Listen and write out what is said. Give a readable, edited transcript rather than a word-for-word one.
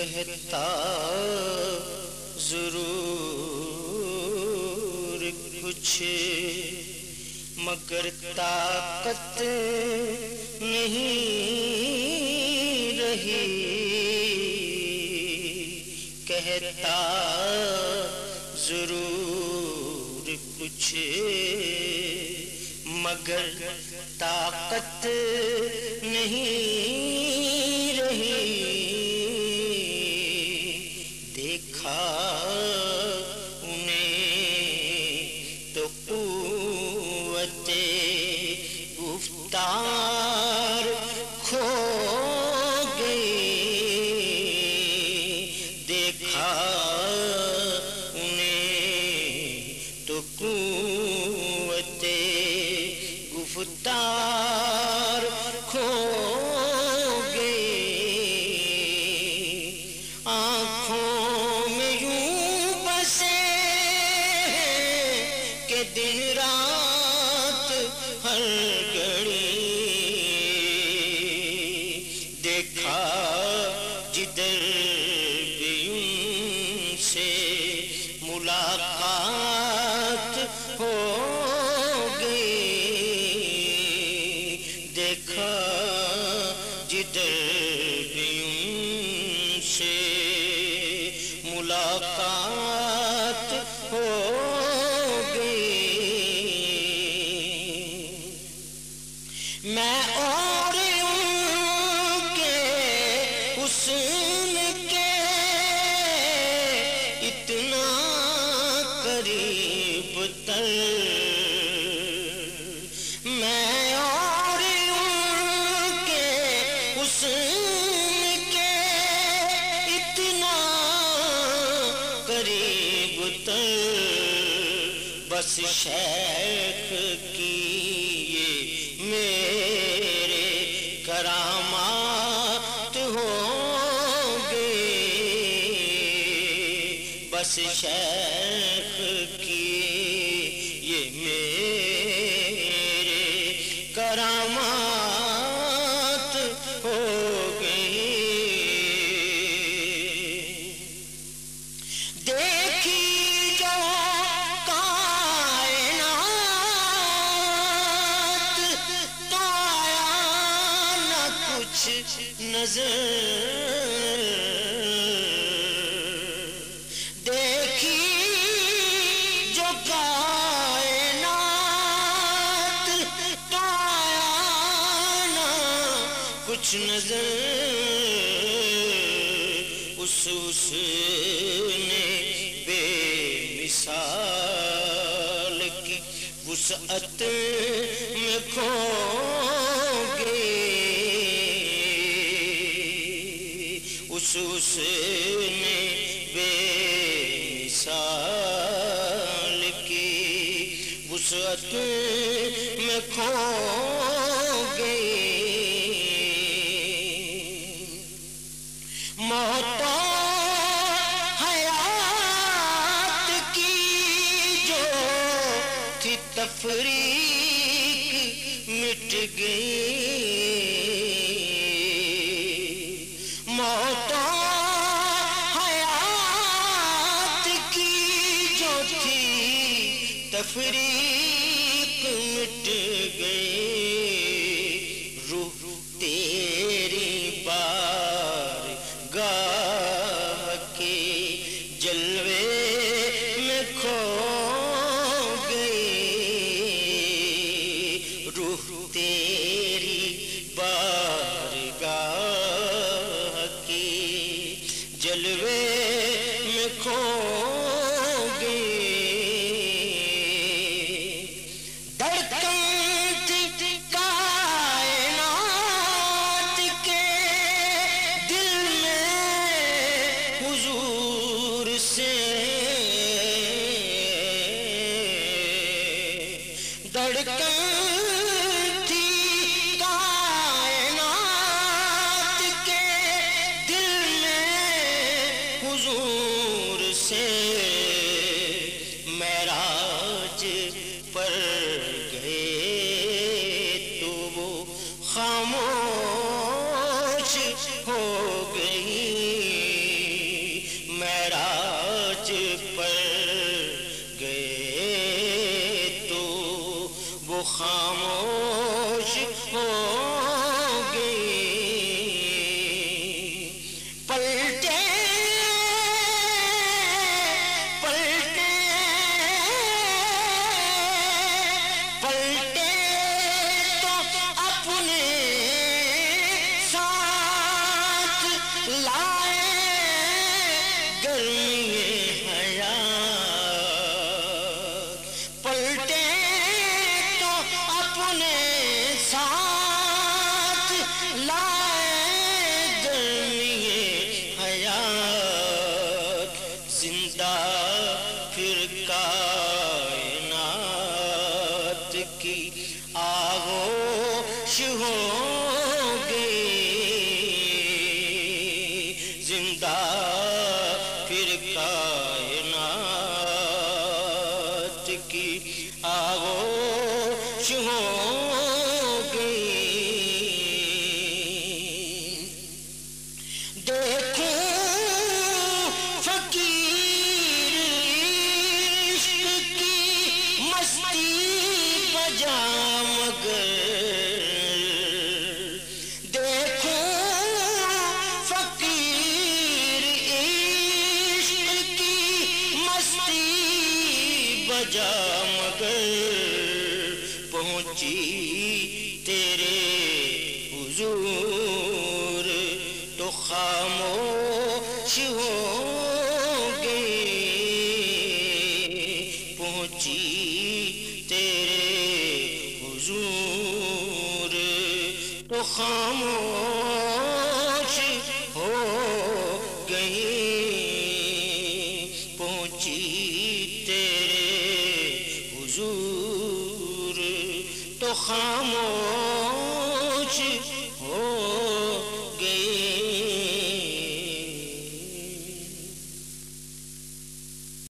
کہتا ضرور کچھ مگر طاقت نہیں رہی، کہتا ضرور کچھ مگر طاقت نہیں رہی، دیکھا انہیں تو قوت گفتار کھو گئی، دیکھا انہیں تو قوت گفتار کھو گئی، آنکھوں میں یوں بسے کہ دن رات ہر گھڑی، دیکھا جدھر بھی ان سے ملاقات ہو گئی، دیکھا جدھر بھی ان سے ملاقات ہو گئی، میں اور ان کے حسن کے اتنا قریب تر، میں اور ان کے حسن کے اتنا قریب تر، بس شیخ کی یہ میرے کرامات ہو گئے، بس شیخ کی یہ میرے کرامات ہو گئی، دیکھی جو کائنات تو آیا نہ کچھ نظر، دیکھی جو کائنات تو آیا نہ کچھ نظر، اس نے بے مثال کی وسعت میں کھو گئی، اس نے بے مثال کی وسعت میں کھو گئی، موت و حیات کی جو تھی تفریق مٹ گئی، موت و حیات کی جو تھی تفریق مٹ گئی، روح تیری بارگاہ کے جلوے میں کھو گئی، روح تیری بارگاہ کے جلوے میں کھو گئی، دھڑکن تھی کائنات کے دل میں حضور سے، دھڑکن تھی کائنات کے دل میں حضور سے، معراج پر گئے تو وہ خاموش ہو گئی، تو خاموش ہو گئی. پلٹے پلٹے پلٹے تو اپنے ساتھ لائے گرمی حیات. پلٹے تو اپنے ساتھ لائے گرمی حیات. زندہ پھر کائنات کی آغوش ہو گئی. زندہ پھر کائنات کی آغوش ہو گئی. دیکھوں فقیر عشق کی مستی بجا مگر. دیکھوں فقیر عشق کی مستی بجا مگر. پہنچی تیرے حضور تو خاموش ہو گئی. پہنچی تیرے حضور تو خاموش ہو گئی. پہنچی تیرے حضور تو خاموش ہو